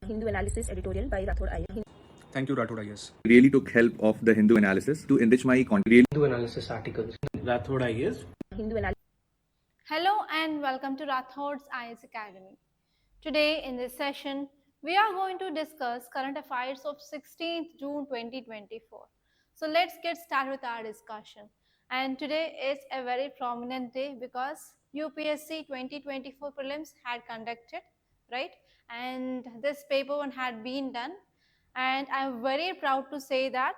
Hindu Analysis editorial by Rathod IAS. Thank you, Rathod IAS. Really took help of the Hindu analysis to enrich my content. Hindu analysis articles. Rathod IAS. Hindu Analysis. Hello and welcome to Rathods IAS Academy. Today in this session, we are going to discuss current affairs of 16th June 2024. So let's get started with our discussion. And today is a very prominent day because UPSC 2024 prelims had conducted, right? And this paper one had been done. And I'm very proud to say that,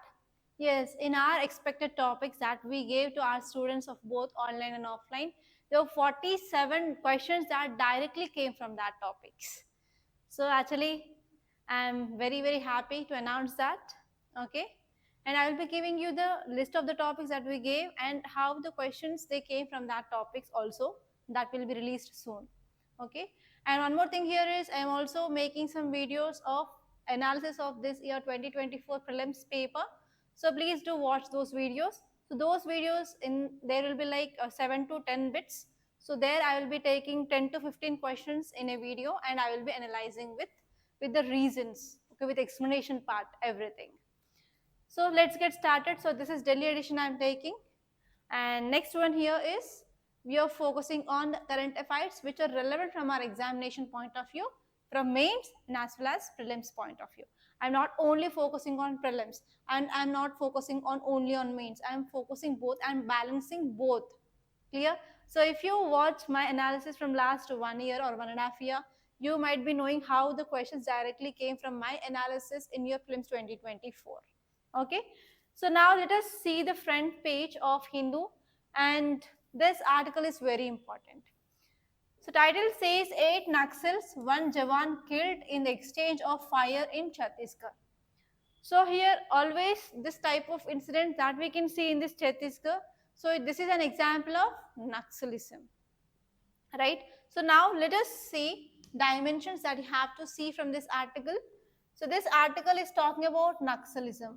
yes, in our expected topics that we gave to our students of both online and offline, there were 47 questions that directly came from that topics. So actually, I'm very, very happy to announce that, okay? And I will be giving you the list of the topics that we gave and how the questions they came from that topics also. That will be released soon, okay? And one more thing here is I'm also making some videos of analysis of this year 2024 prelims paper. So please do watch those videos. So those videos, there will be like 7 to 10 bits. So there I will be taking 10 to 15 questions in a video and I will be analyzing with the reasons, okay, with explanation part, everything. So let's get started. So this is Delhi edition I am taking. And next one here is we are focusing on the current affairs which are relevant from our examination point of view, from mains and as well as prelims point of view. I'm not only focusing on prelims and I'm not focusing on only on mains. I'm focusing both and balancing both. Clear? So if you watch my analysis from last 1 year or 1.5 years, you might be knowing how the questions directly came from my analysis in your prelims 2024. Okay. So now let us see the front page of Hindu, and this article is very important. So title says 8 Naxals, 1 Jawan killed in the exchange of fire in Chhattisgarh. So here always this type of incident that we can see in this Chhattisgarh. So this is an example of Naxalism, right? So now let us see dimensions that you have to see from this article. So this article is talking about Naxalism.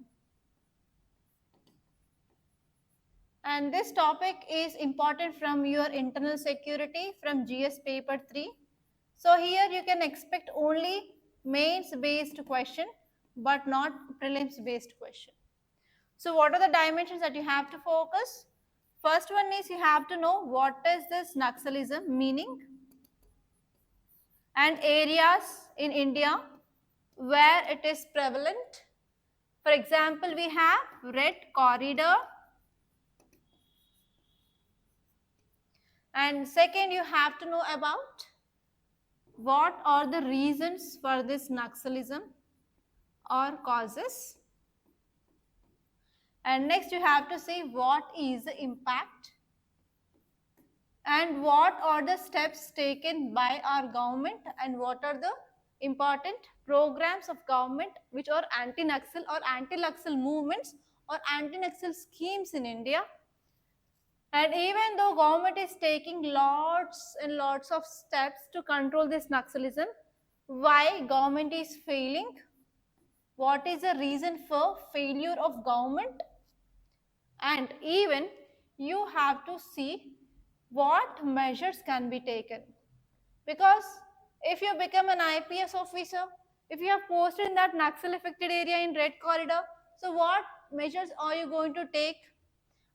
And this topic is important from your internal security from GS paper 3. So here you can expect only mains based question but not prelims based question. So what are the dimensions that you have to focus? First one is you have to know what is this Naxalism meaning and areas in India where it is prevalent. For example, we have Red Corridor. And second, you have to know about what are the reasons for this Naxalism or causes. And next you have to see what is the impact and what are the steps taken by our government and what are the important programs of government which are anti-Naxal or anti-Naxal movements or anti-Naxal schemes in India. And even though government is taking lots and lots of steps to control this Naxalism, why government is failing? What is the reason for failure of government? And even you have to see what measures can be taken. Because if you become an IPS officer, if you are posted in that Naxal affected area in Red Corridor, so what measures are you going to take?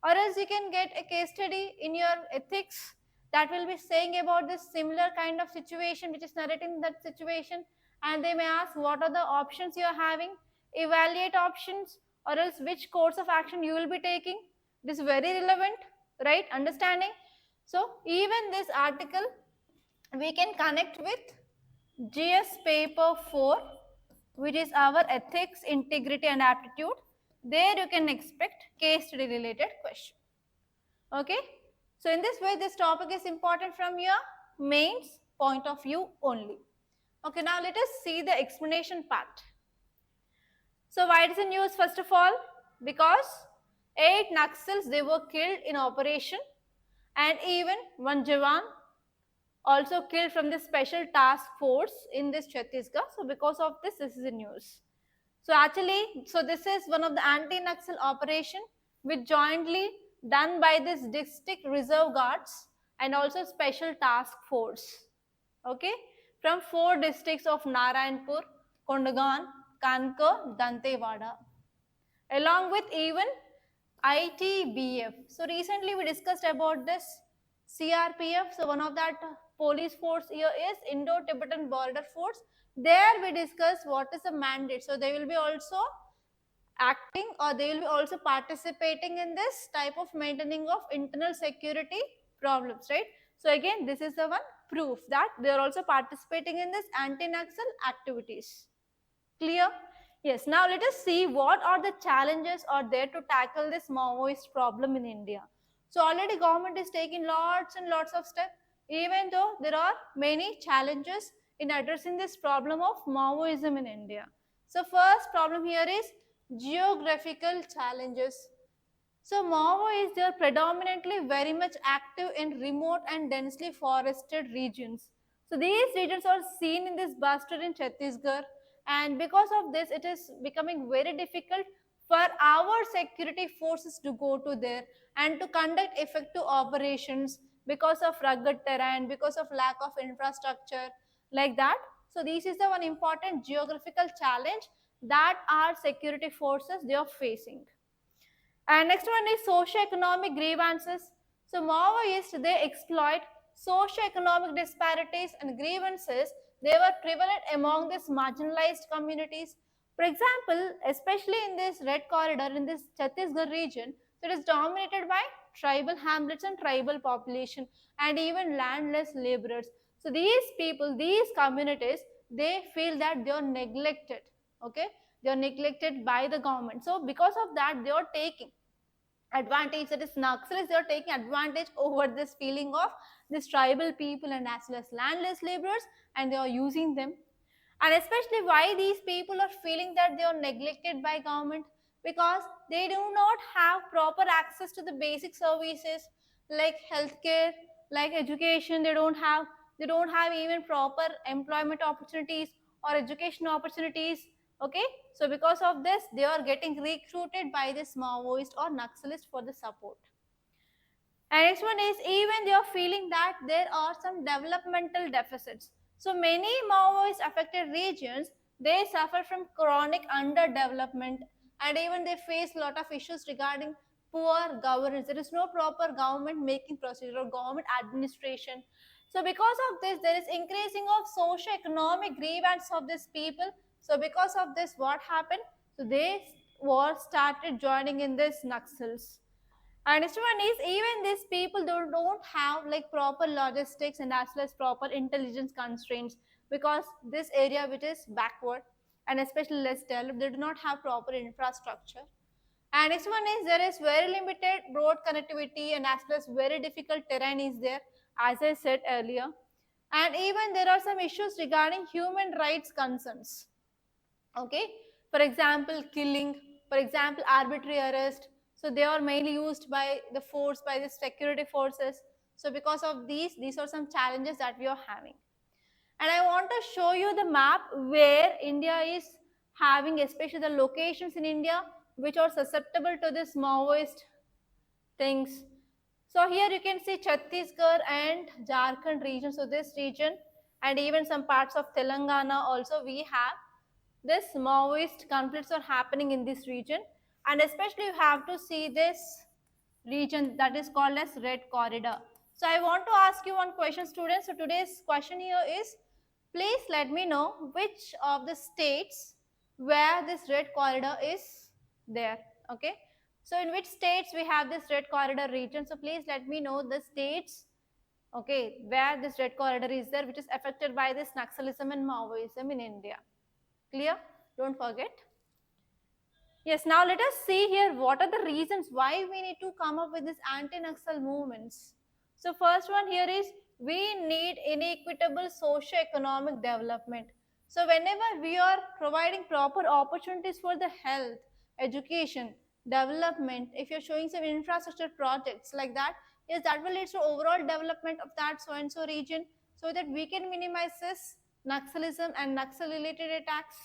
Or else you can get a case study in your ethics that will be saying about this similar kind of situation which is narrating that situation, and they may ask what are the options you are having, evaluate options, or else which course of action you will be taking. This is very relevant, right? Understanding. So even this article we can connect with GS paper 4, which is our ethics, integrity and aptitude. There you can expect case study related question. Okay. So in this way, this topic is important from your mains point of view only. Okay. Now let us see the explanation part. So why it is in news first of all? Because 8 Naxals, they were killed in operation and even 1 Jawan also killed from the special task force in this Chhattisgarh. So because of this is in news. So actually, so this is one of the anti-Naxal operation which jointly done by this district reserve guards and also special task force, okay, from 4 districts of Narayanpur, Kondagan, Kanka, Dantewada, along with even ITBF. So recently we discussed about this CRPF. So one of that police force here is Indo-Tibetan Border Force. There we discussed what is the mandate. So they will be also acting, or they will be also participating in this type of maintaining of internal security problems, right? So again, this is the one proof that they are also participating in this anti-Naxal activities. Clear? Yes. Now let us see what are the challenges are there to tackle this Maoist problem in India. So already government is taking lots and lots of steps, even though there are many challenges in addressing this problem of Maoism in India. So first problem here is geographical challenges. So Maoists, they are predominantly very much active in remote and densely forested regions. So these regions are seen in this Bastard in Chhattisgarh, and because of this it is becoming very difficult for our security forces to go to there and to conduct effective operations because of rugged terrain, because of lack of infrastructure like that. So this is the one important geographical challenge that our security forces they are facing. And next one is socio-economic grievances. So Maoists, they exploit socio-economic disparities and grievances. They were prevalent among these marginalized communities. For example, especially in this red corridor, in this Chhattisgarh region, it is dominated by tribal hamlets and tribal population and even landless laborers. So these people, these communities, they feel that they are neglected. Okay, they are neglected by the government. So because of that, they are taking advantage, that is Naxalis, they are taking advantage over this feeling of this tribal people and as well as landless laborers, and they are using them. And especially why these people are feeling that they are neglected by government, because they do not have proper access to the basic services like healthcare, like education. They don't have even proper employment opportunities or education opportunities. Okay, so because of this they are getting recruited by this Maoist or Naxalist for the support. And next one is even they are feeling that there are some developmental deficits. So many Maoist affected regions, they suffer from chronic underdevelopment, and even they face a lot of issues regarding poor governance. There is no proper government making procedure or government administration. So because of this, there is increasing of socio-economic grievance of these people. So because of this, what happened? So they were started joining in this Naxals. And next one is even these people don't have like proper logistics and as well as proper intelligence constraints, because this area which is backward and especially less developed, they do not have proper infrastructure. And next one is there is very limited road connectivity and as well as very difficult terrain is there, as I said earlier. And even there are some issues regarding human rights concerns. Okay, for example killing, for example arbitrary arrest. So they are mainly used by the force, by the security forces. So because of these are some challenges that we are having. And I want to show you the map where India is having, especially the locations in India which are susceptible to this Maoist things. So here you can see Chhattisgarh and Jharkhand region. So this region and even some parts of Telangana also we have this Maoist conflicts are happening in this region, and especially you have to see this region that is called as red corridor. So I want to ask you one question, students. So today's question here is, please let me know which of the states where this red corridor is there. Okay, so in which states we have this red corridor region. So please let me know the states, okay, where this red corridor is there, which is affected by this Naxalism and Maoism in India. Clear? Don't forget. Yes, now let us see here what are the reasons why we need to come up with these anti-Naxal movements. So first one here is we need inequitable socio-economic development. So whenever we are providing proper opportunities for the health, education, development, if you're showing some infrastructure projects like that, yes, that will lead to overall development of that so and so region, so that we can minimize this Naxalism and Naxal related attacks.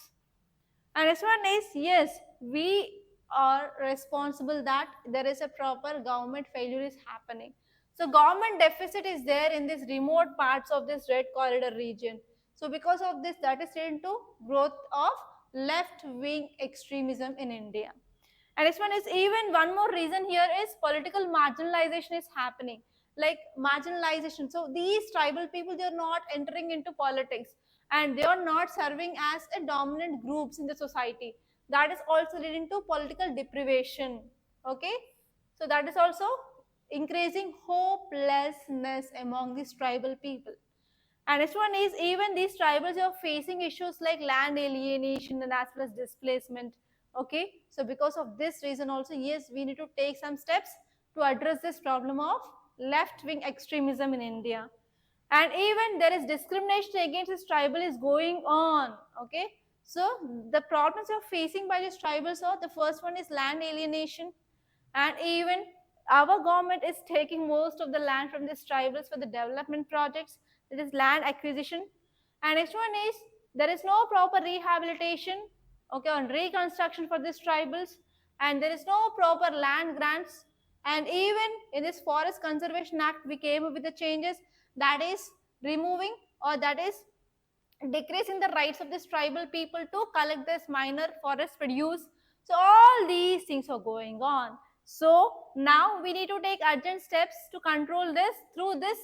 And next one is, yes, we are responsible that there is a proper government failure is happening. So government deficit is there in these remote parts of this red corridor region. So because of this, that is leading to growth of left-wing extremism in India. And this one is even one more reason here is political marginalization is happening, like marginalization. So these tribal people, they are not entering into politics and they are not serving as a dominant groups in the society. That is also leading to political deprivation. Okay, so that is also increasing hopelessness among these tribal people. And next one is even these tribals are facing issues like land alienation and as well as displacement. Okay, so because of this reason also, yes, we need to take some steps to address this problem of left-wing extremism in India. And even there is discrimination against this tribal is going on. Okay, so the problems you're facing by these tribals are, the first one is land alienation, and even our government is taking most of the land from these tribals for the development projects, that is land acquisition. And next one is there is no proper rehabilitation, okay, on reconstruction for these tribals, and there is no proper land grants. And even in this forest conservation act, we came up with the changes that is removing, or that is decreasing the rights of this tribal people to collect this minor forest produce. So all these things are going on. So now we need to take urgent steps to control this through this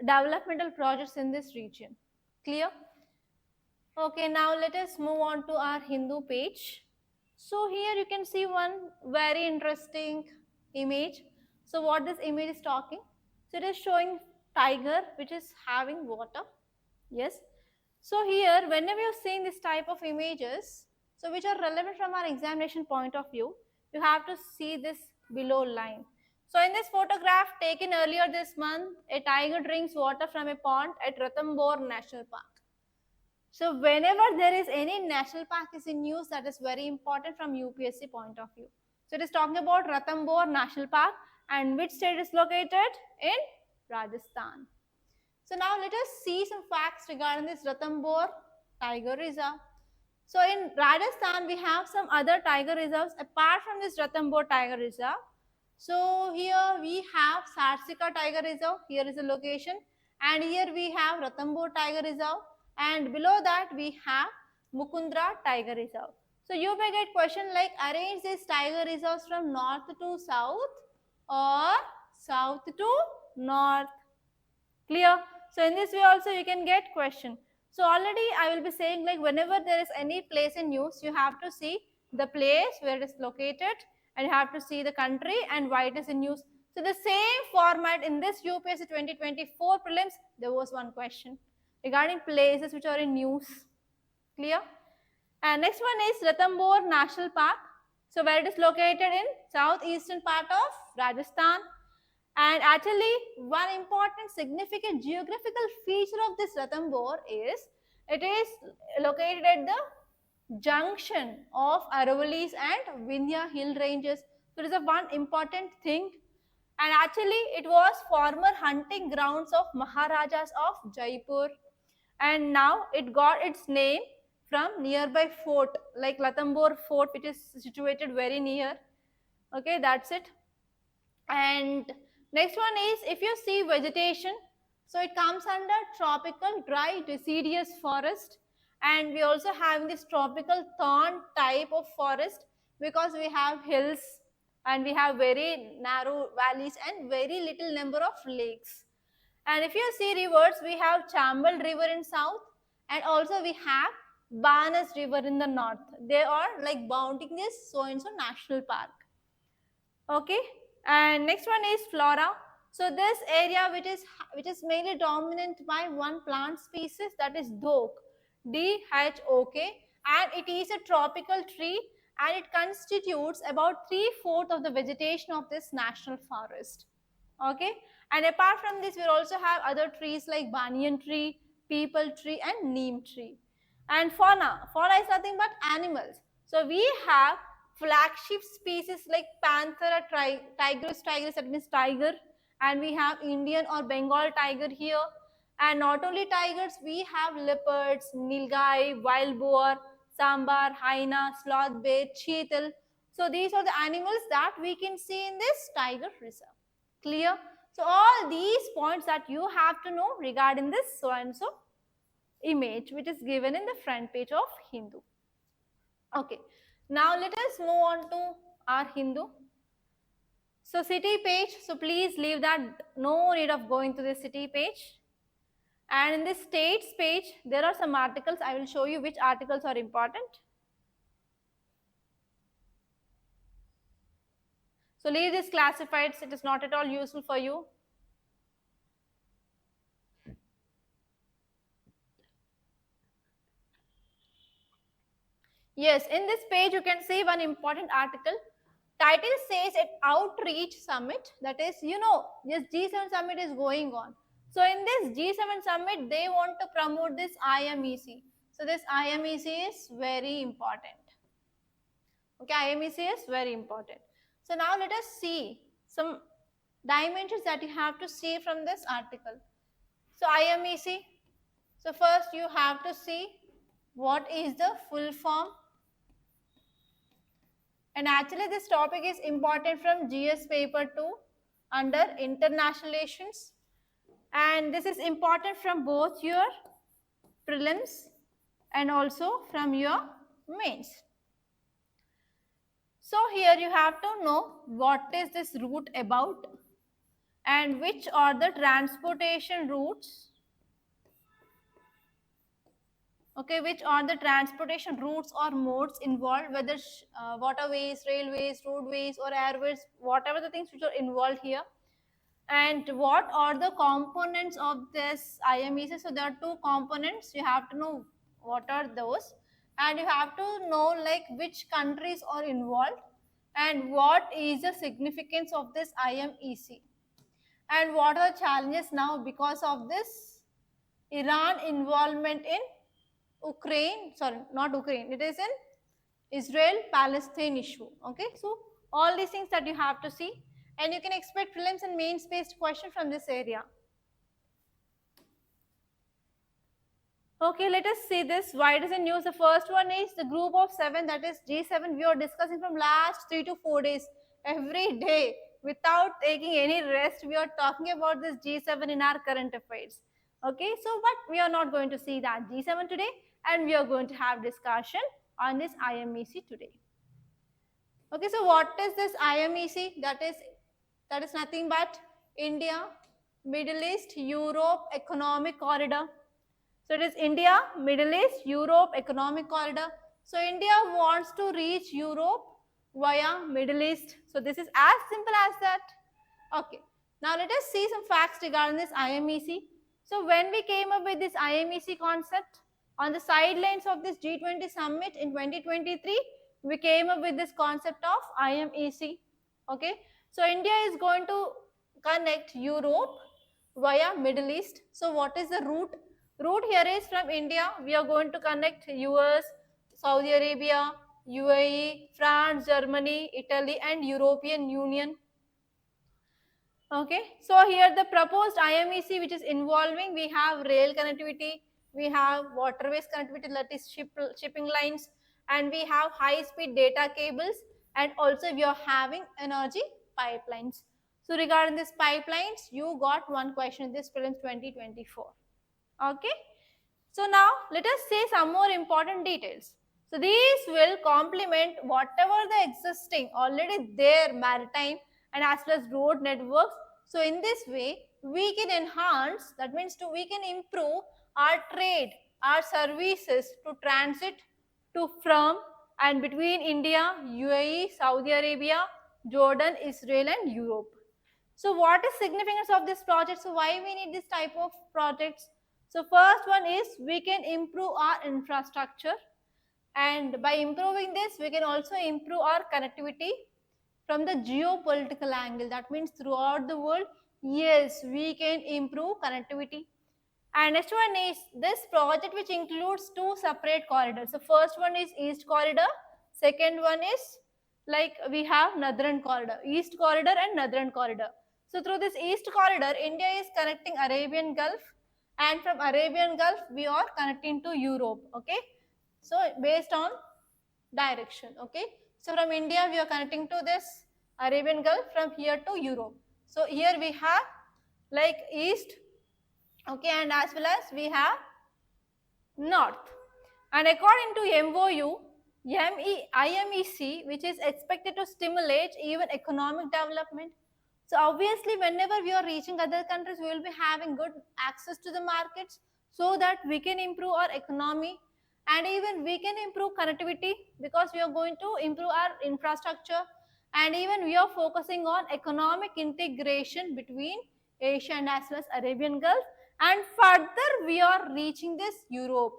developmental projects in this region. Clear? Okay, now let us move on to our Hindu page. So here you can see one very interesting image. So what this image is talking? So it is showing tiger which is having water. Yes. So here, whenever you're seeing this type of images, so which are relevant from our examination point of view, you have to see this below line. So in this photograph taken earlier this month, a tiger drinks water from a pond at Ranthambore National Park. So whenever there is any national park is in news, that is very important from UPSC point of view. So it is talking about Ranthambore National Park, and which state is located? In Rajasthan. So now let us see some facts regarding this Ranthambore Tiger Reserve. So in Rajasthan, we have some other tiger reserves apart from this Ranthambore Tiger Reserve. So here we have Sarsika Tiger Reserve. Here is the location, and here we have Ranthambore Tiger Reserve, and below that we have Mukundra Tiger Reserve. So you may get question like, arrange these tiger reserves from north to south or south to north. Clear? So in this way also you can get question. So already I will be saying, like, whenever there is any place in news, you have to see the place where it is located, and you have to see the country and why it is in news. So the same format in this UPSC 2024 prelims, there was one question regarding places which are in news. Clear? And next one is Ranthambore National Park. So where it is located in southeastern part of Rajasthan. And actually, one important significant geographical feature of this Ranthambore is it is located at the junction of Aravallis and Vindhya hill ranges. So it is a one important thing. And actually, it was former hunting grounds of Maharajas of Jaipur. And now it got its name from nearby fort like Ranthambore Fort, which is situated very near. Okay, that's it. And next one is, if you see vegetation, so it comes under tropical dry deciduous forest, and we also have this tropical thorn type of forest because we have hills and we have very narrow valleys and very little number of lakes. And if you see rivers, we have Chambal River in south, and also we have Banas River in the north. They are like bounding this so-and-so national park. Okay, and next one is flora. So this area which is mainly dominant by one plant species, that is dhok, DHOK, and it is a tropical tree, and it constitutes about 3/4 of the vegetation of this national forest. Okay, and apart from this, we also have other trees like banyan tree, peepal tree, and neem tree. And fauna is nothing but animals. So we have flagship species like Panthera tigris, that means tiger, and we have Indian or Bengal tiger here. And not only tigers, we have leopards, nilgai, wild boar, sambar, hyena, sloth bear, cheetal. So these are the animals that we can see in this tiger reserve. Clear? So all these points that you have to know regarding this so and so image which is given in the front page of Hindu. Okay, now let us move on to our Hindu. So city page, so please leave that, no need of going to the city page. And in the states page, there are some articles. I will show you which articles are important. So leave this classifieds, it is not at all useful for you. Yes, in this page you can see one important article. Title says at Outreach Summit, that is, this G7 Summit is going on. So in this G7 Summit, they want to promote this IMEC. So this IMEC is very important. Okay, IMEC is very important. So now let us see some dimensions that you have to see from this article. So IMEC, so first you have to see what is the full form. And actually this topic is important from GS paper 2 under international relations. And this is important from both your prelims and also from your mains. So here you have to know what is this route about and which are the transportation routes. Okay, which are the transportation routes or modes involved, whether waterways, railways, roadways or airways, whatever the things which are involved here. And what are the components of this IMEC? So there are two components. You have to know what are those, and you have to know like which countries are involved and what is the significance of this IMEC and what are the challenges now because of this Iran involvement in Ukraine, sorry, not Ukraine, it is in Israel-Palestine issue. Okay, so all these things that you have to see, and you can expect prelims and mains based question from this area. Okay, let us see this. Why it is in news? The first one is the group of 7, that is G7. We are discussing from last 3 to 4 days every day without taking any rest. We are talking about this G7 in our current affairs. Okay, so but we are not going to see that G7 today, and we are going to have discussion on this IMEC today. Okay, so what is this IMEC? That is nothing but India, Middle East, Europe Economic Corridor. So it is India, Middle East, Europe Economic Corridor. So India wants to reach Europe via Middle East. So this is as simple as that. Okay. Now let us see some facts regarding this IMEC. So when we came up with this IMEC concept on the sidelines of this G20 summit in 2023, we came up with this concept of IMEC. Okay. So India is going to connect Europe via Middle East. So what is the route? Route here is from India. We are going to connect US, Saudi Arabia, UAE, France, Germany, Italy and European Union. Okay, so here the proposed IMEC which is involving, we have rail connectivity, we have waterways connectivity, that is shipping lines, and we have high speed data cables, and also we are having energy pipelines. So regarding these pipelines, you got one question in this prelims 2024. Okay, so now let us see some more important details. So these will complement whatever the existing already there maritime and as well as road networks. So in this way, we can enhance, that means we can improve our trade, our services to transit to from and between India, UAE, Saudi Arabia, Jordan, Israel and Europe. So what is significance of this project? So why we need this type of projects? So first one is we can improve our infrastructure, and by improving this we can also improve our connectivity from the geopolitical angle. That means throughout the world, yes, we can improve connectivity. And next one is this project which includes two separate corridors. So first one is East Corridor, second one is like we have Northern Corridor, East Corridor and Northern Corridor. So through this East Corridor, India is connecting Arabian Gulf, and from Arabian Gulf we are connecting to Europe. Okay, so based on direction. Okay, so from India we are connecting to this Arabian Gulf, from here to Europe. So here we have like East, okay, and as well as we have North. And according to MOU, IMEC, which is expected to stimulate even economic development. So obviously, whenever we are reaching other countries, we will be having good access to the markets so that we can improve our economy and even we can improve connectivity because we are going to improve our infrastructure and even we are focusing on economic integration between Asia and as well as Arabian Gulf, and further we are reaching this Europe.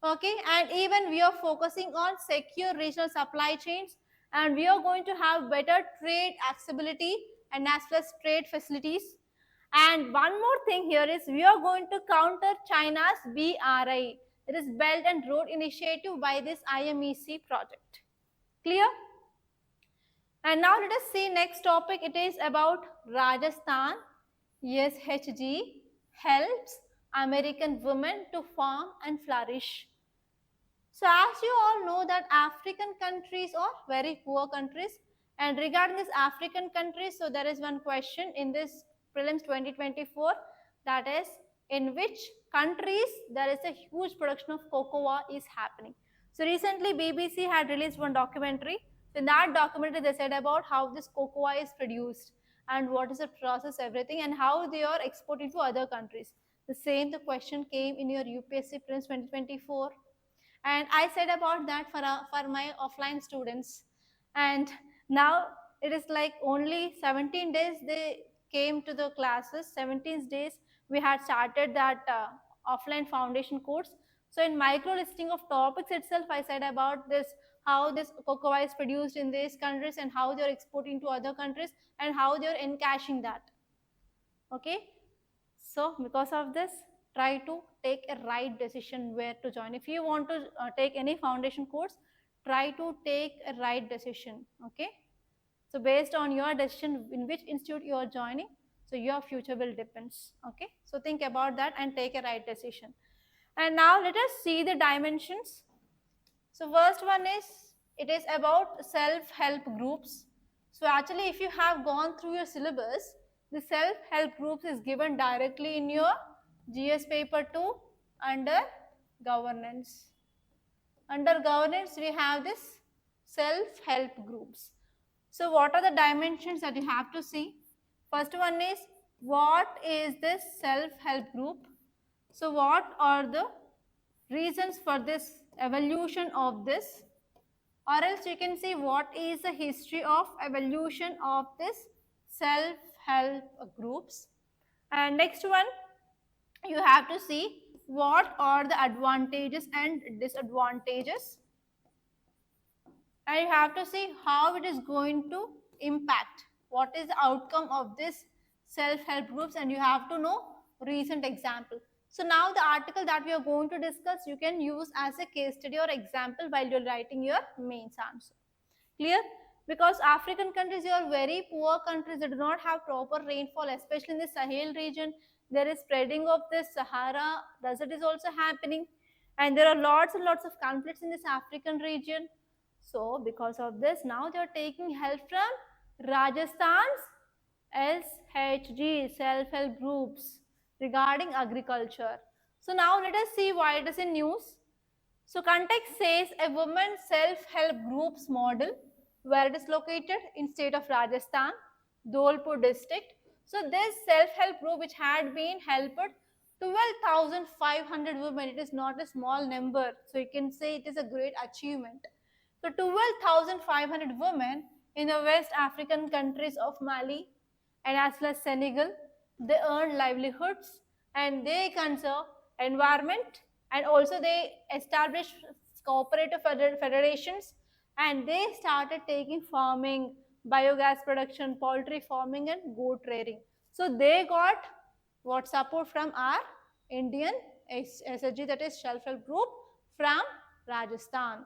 Okay, and even we are focusing on secure regional supply chains, and we are going to have better trade accessibility and as well as trade facilities. And one more thing here is we are going to counter China's BRI, that is Belt and Road Initiative, by this IMEC project. Clear? And now let us see next topic. It is about Rajasthan. SHG helps American women to farm and flourish. So as you all know that African countries are very poor countries, and regarding this African countries, so there is one question in this prelims 2024, that is in which countries there is a huge production of cocoa is happening. So recently BBC had released one documentary. So in that documentary they said about how this cocoa is produced and what is the process, everything, and how they are exported to other countries. The question came in your UPSC prelims 2024, and I said about that for my offline students. And now it is like only 17 days they came to the classes. 17 days we had started that offline foundation course. So in micro listing of topics itself I said about this, how this cocoa is produced in these countries and how they are exporting to other countries and how they are encashing that. Okay, so because of this, try to take a right decision where to join. If you want to take any foundation course, try to take a right decision. Okay, so based on your decision in which institute you are joining, so your future will depends. Okay, so think about that and take a right decision. And now let us see the dimensions. So first one is, it is about self-help groups. So actually if you have gone through your syllabus, the self-help groups is given directly in your GS paper 2 under governance. Under governance we have this self-help groups. So what are the dimensions that you have to see? First one is, what is this self-help group? So what are the reasons for this evolution of this, or else you can see what is the history of evolution of this self-help groups. And next one, you have to see what are the advantages and disadvantages, and you have to see how it is going to impact, what is the outcome of this self-help groups, and you have to know recent example. So now the article that we are going to discuss you can use as a case study or example while you're writing your mains answer. Clear? Because African countries are very poor countries, they do not have proper rainfall, especially in the Sahel region. There is spreading of this Sahara desert is also happening, and there are lots and lots of conflicts in this African region. So because of this, now they are taking help from Rajasthan's SHG, self-help groups, regarding agriculture. So now let us see why it is in news. So context says a women self-help groups model, where it is located in state of Rajasthan, Dholpur district. So this self-help group which had been helped 12,500 women, it is not a small number. So you can say it is a great achievement. So 12,500 women in the West African countries of Mali and as well as Senegal, they earn livelihoods and they conserve environment, and also they establish cooperative federations, and they started taking farming, biogas production, poultry farming and goat rearing. So they got what support from our Indian SHG, that is self-help group from Rajasthan.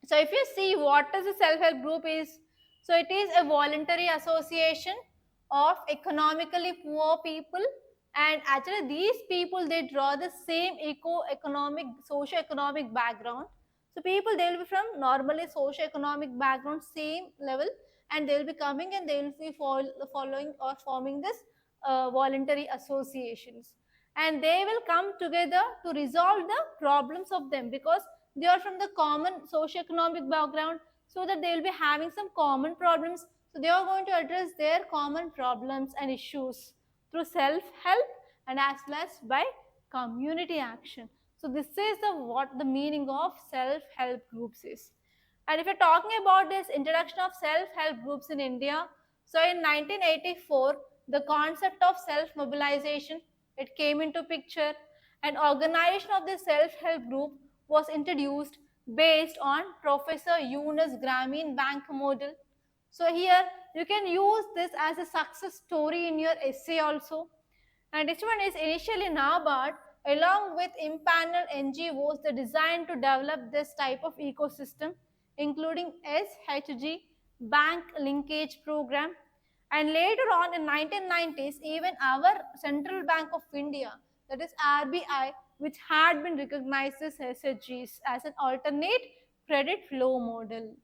So if you see what does a self-help group is, so it is a voluntary association of economically poor people, and actually these people they draw the same economic socio-economic background. So people they will be from normally socio-economic background same level, and they will be coming and they will be following or forming this voluntary associations. and they will come together to resolve the problems of them, because they are from the common socio-economic background, so that they will be having some common problems. So they are going to address their common problems and issues through self-help and as well as by community action. So this is the what the meaning of self-help groups is. And if you're talking about this introduction of self-help groups in India, so in 1984, the concept of self-mobilization, it came into picture, and organization of the self-help group was introduced based on Professor Yunus Grameen Bank model. So here you can use this as a success story in your essay also. And this one is initially NABARD along with impaneled NGOs the design to develop this type of ecosystem, including SHG bank linkage program. And later on in 1990s, even our Central Bank of India, that is RBI, which had been recognized as SHGs as an alternate credit flow model.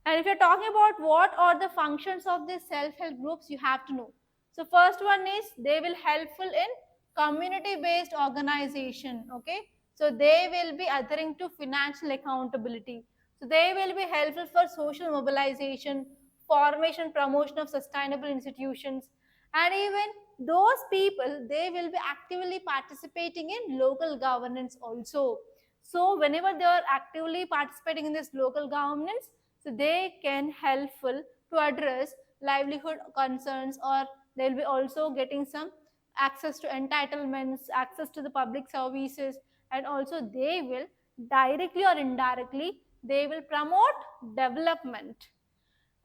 And if you're talking about what are the functions of these self-help groups, you have to know. So first one is they will helpful in community-based organization. Okay, so they will be adhering to financial accountability. So they will be helpful for social mobilization, formation, promotion of sustainable institutions, and even those people they will be actively participating in local governance also. So whenever they are actively participating in this local governance, so they can helpful to address livelihood concerns, or they'll be also getting some access to entitlements, access to the public services, and also they will directly or indirectly they will promote development.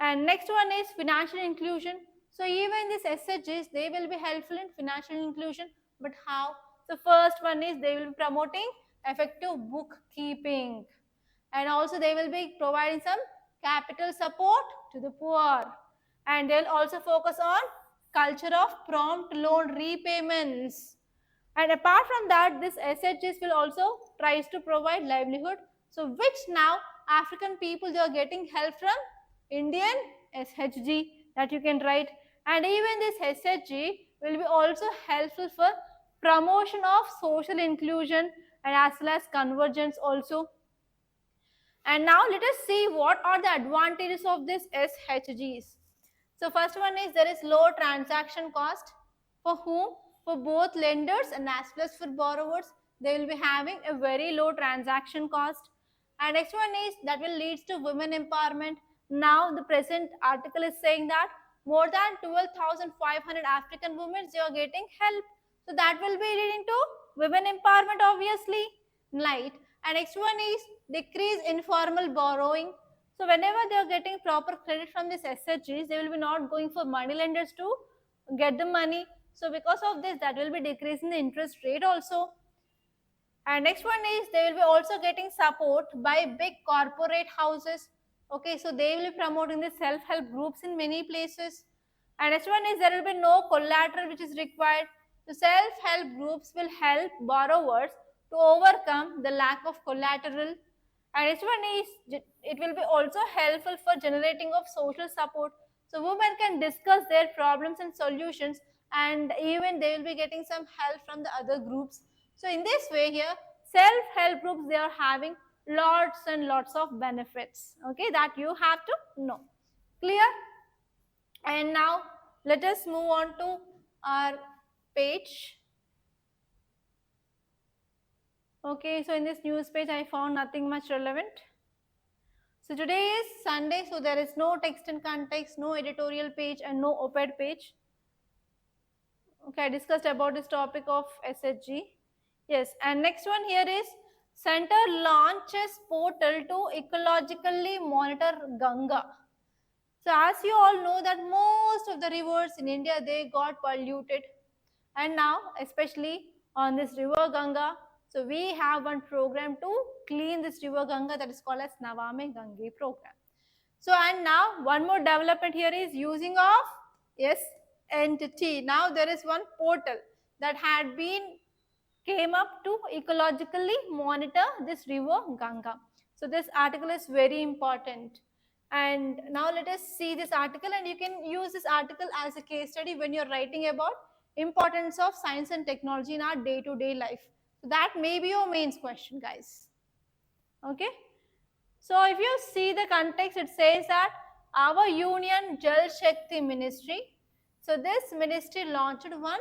And next one is financial inclusion. So even these SHGs, they will be helpful in financial inclusion, but how? So first one is they will be promoting effective bookkeeping, and also they will be providing some capital support to the poor, and they'll also focus on culture of prompt loan repayments. And apart from that, this SHGs will also tries to provide livelihood, so which now African people they are getting help from Indian SHG, that you can write. And even this SHG will be also helpful for promotion of social inclusion and as well as convergence also. And now let us see what are the advantages of this SHGs. So first one is there is low transaction cost. For whom? For both lenders and as well as for borrowers. They will be having a very low transaction cost. And next one is that will leads to women empowerment. Now the present article is saying that more than 12,500 African women they are getting help. So that will be leading to women empowerment obviously. Right. And next one is decrease informal borrowing. So whenever they are getting proper credit from these SHGs, they will be not going for money lenders to get the money. So because of this, that will be decreasing the interest rate also. And next one is they will be also getting support by big corporate houses. Okay, so they will be promoting the self-help groups in many places. And next one is there will be no collateral which is required. The self-help groups will help borrowers to overcome the lack of collateral. And next one is it will be also helpful for generating of social support. So women can discuss their problems and solutions, and even they will be getting some help from the other groups. So in this way here, self-help groups they are having lots and lots of benefits. Okay, that you have to know. Clear? And now let us move on to our page. Okay, so in this news page I found nothing much relevant. So today is Sunday, so there is no text and context, no editorial page and no op-ed page. Okay, I discussed about this topic of SHG. Yes, and next one here is Center launches portal to ecologically monitor Ganga. So as you all know that most of the rivers in India, they got polluted. And now, especially on this river Ganga, so we have one program to clean this river Ganga that is called as Navame Gange program. So and now one more development here is using of yes entity. Now there is one portal that had been came up to ecologically monitor this river Ganga. So this article is very important. And now let us see this article, and you can use this article as a case study when you're writing about importance of science and technology in our day-to-day life. So that may be your mains question, guys. Okay. So if you see the context, it says that our union Jal Shakti ministry. So this ministry launched one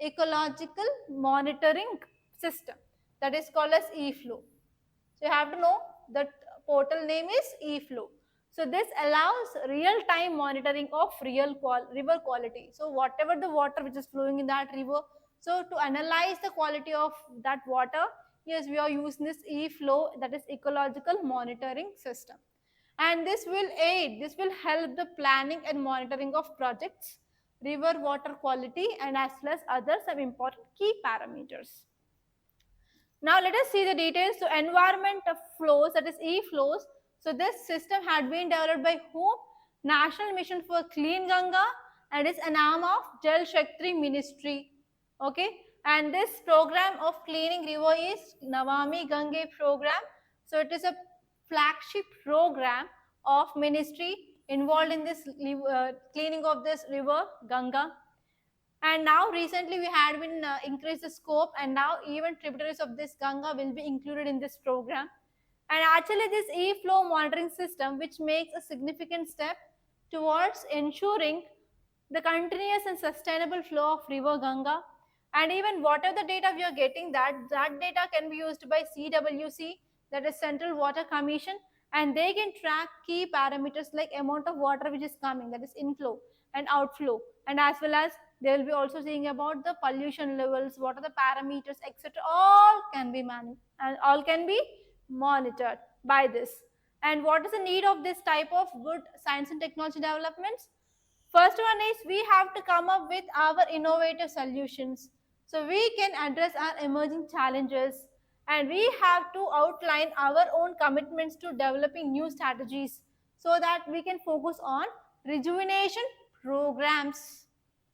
ecological monitoring system that is called as eFlow. So you have to know that portal name is eFlow. So this allows real-time monitoring of river quality. So whatever the water which is flowing in that river, so to analyze the quality of that water, yes, we are using this eFlow, that is ecological monitoring system. And this will help the planning and monitoring of projects, river water quality, and as well as other some important key parameters. Now let us see the details. So environment of flows, that is e-flows. So this system had been developed by whom? National Mission for Clean Ganga, and is an arm of Jal Shakti Ministry. Okay, and this program of cleaning river is Navami Gange program. So it is a flagship program of ministry involved in this cleaning of this river Ganga. And now recently we had been increased the scope, and now even tributaries of this Ganga will be included in this program. And actually this e-flow monitoring system, which makes a significant step towards ensuring the continuous and sustainable flow of river Ganga. And even whatever the data we are getting, that data can be used by CWC, that is Central Water Commission, and they can track key parameters like amount of water which is coming, that is inflow and outflow, and as well as they will be also seeing about the pollution levels, what are the parameters, etc. All can be managed and all can be monitored by this. And what is the need of this type of good science and technology developments? First one is we have to come up with our innovative solutions. So we can address our emerging challenges, and we have to outline our own commitments to developing new strategies so that we can focus on rejuvenation programs.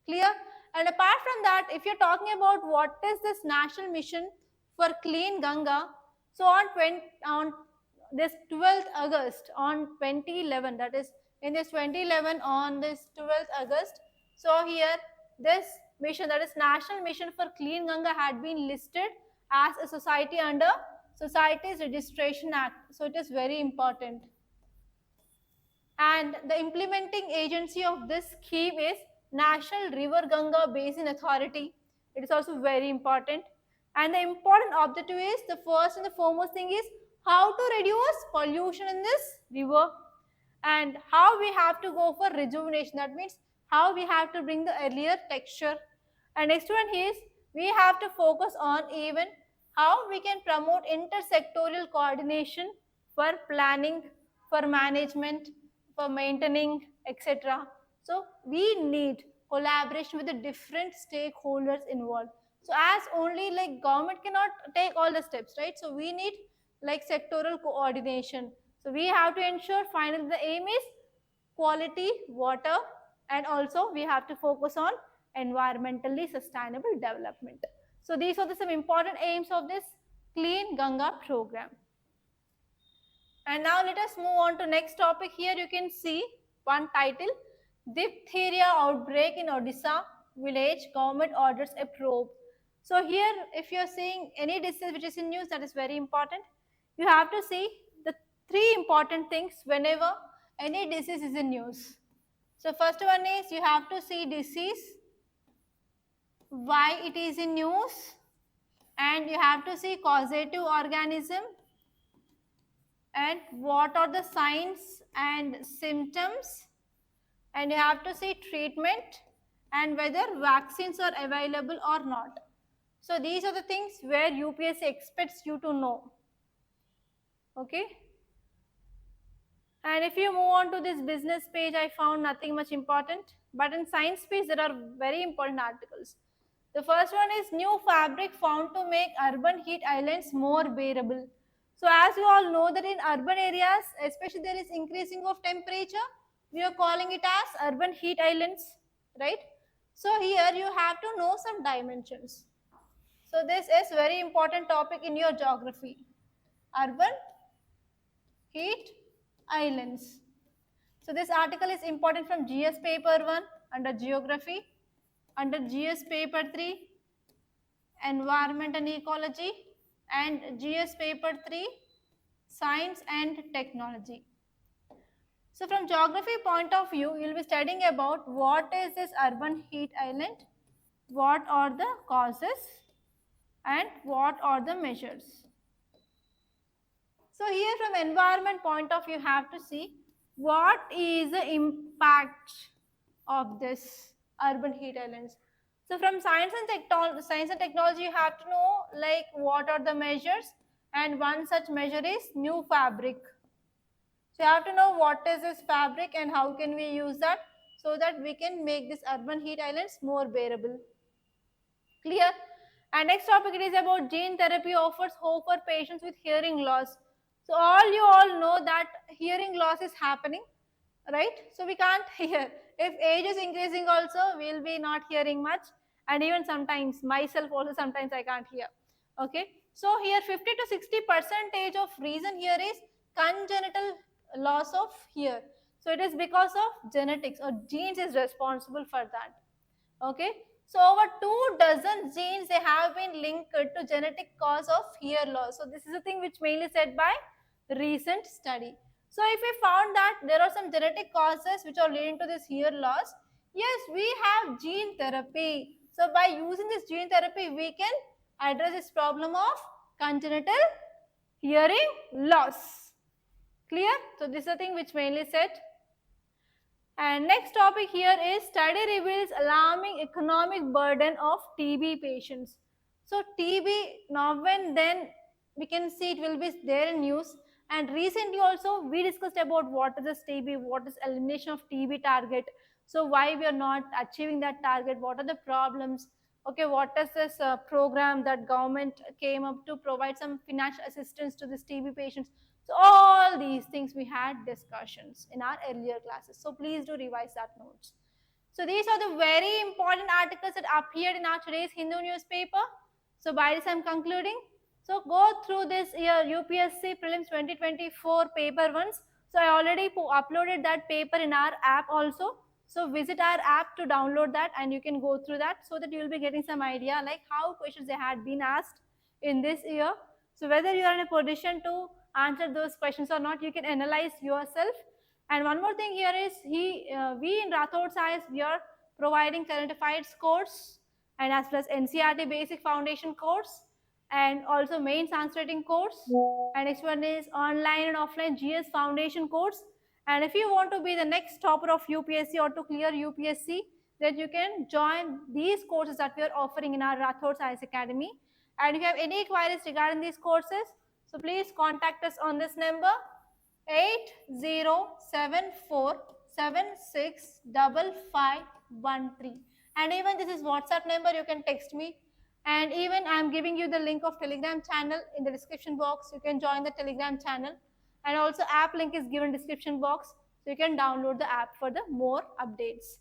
Clear? And apart from that, if you're talking about what is this national mission for clean Ganga, so on this 12th August on 2011, that is in this 2011 on this 12th August, so here this mission, that is National Mission for Clean Ganga, had been listed as a society under Societies Registration Act. So it is very important. And the implementing agency of this scheme is National River Ganga Basin Authority. It is also very important. And the important objective is, the first and the foremost thing is how to reduce pollution in this river, and how we have to go for rejuvenation. That means how we have to bring the earlier texture. And next one is we have to focus on even how we can promote intersectoral coordination for planning, for management, for maintaining, etc. So we need collaboration with the different stakeholders involved. So as only like government cannot take all the steps, right? So we need like sectoral coordination. So we have to ensure finally the aim is quality water, and also we have to focus on environmentally sustainable development. So these are some important aims of this Clean Ganga program. And now let us move on to next topic. Here you can see one title, Diphtheria outbreak in Odisha village, government orders a probe. So here if you are seeing any disease which is in news, that is very important. You have to see the three important things whenever any disease is in news. So first one is you have to see disease, why it is in news, and you have to see causative organism, and what are the signs and symptoms, and you have to see treatment, and whether vaccines are available or not. So these are the things where UPSC expects you to know. Okay. And if you move on to this business page, I found nothing much important, but in science page there are very important articles. The first one is new fabric found to make urban heat islands more bearable. So as you all know that in urban areas, especially there is increasing of temperature, we are calling it as urban heat islands, right? So here you have to know some dimensions. So this is very important topic in your geography. Urban heat islands. So this article is important from GS paper 1 under geography. under GS paper 3, environment and ecology, and GS paper 3, science and technology. So from geography point of view, you will be studying about what is this urban heat island, what are the causes, and what are the measures. So here from environment point of view, you have to see what is the impact of this urban heat islands. So from science and technology, you have to know like what are the measures, and one such measure is new fabric. So you have to know what is this fabric and how can we use that so that we can make this urban heat islands more bearable. Clear? And next topic it is about gene therapy offers hope for patients with hearing loss. So you all know that hearing loss is happening, right? So we can't hear. If age is increasing also, we'll be not hearing much. And even sometimes, myself also sometimes I can't hear. Okay. So here 50 to 60% of reason here is congenital loss of hear. So it is because of genetics or genes is responsible for that. Okay. So over 2 dozen genes they have been linked to genetic cause of hear loss. So this is a thing which mainly said by recent study. So if we found that there are some genetic causes which are leading to this hear loss, yes, we have gene therapy. So by using this gene therapy, we can address this problem of congenital hearing loss. Clear? So this is a thing which mainly said. And next topic here is study reveals alarming economic burden of TB patients. So TB now and then we can see it will be there in news, and recently also we discussed about what is this TB, what is elimination of TB target. So why we are not achieving that target, what are the problems, okay, what is this program that government came up to provide some financial assistance to these TB patients. So all these things we had discussions in our earlier classes. So please do revise that notes. So these are the very important articles that appeared in our today's Hindu newspaper. So by this I'm concluding. So go through this year UPSC Prelims 2024 paper once. So I already uploaded that paper in our app also. So visit our app to download that and you can go through that so that you will be getting some idea like how questions they had been asked in this year. So whether you are in a position to answer those questions or not, you can analyze yourself. And one more thing here is we in Rathods IAS, we are providing current affairs course and as well as NCERT basic foundation course and also mains answering course. And next one is online and offline GS foundation course. And if you want to be the next topper of UPSC or to clear UPSC, then you can join these courses that we are offering in our Rathods IAS Academy. And if you have any queries regarding these courses, so please contact us on this number 8074765513. And even this is WhatsApp number, you can text me. And even I am giving you the link of Telegram channel in the description box. You can join the Telegram channel. And also app link is given in description box. So you can download the app for the more updates.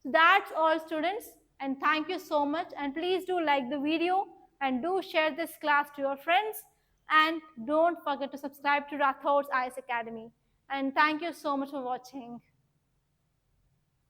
So that's all students. And thank you so much. And please do like the video and do share this class to your friends. And don't forget to subscribe to Rathods IAS Academy. And thank you so much for watching.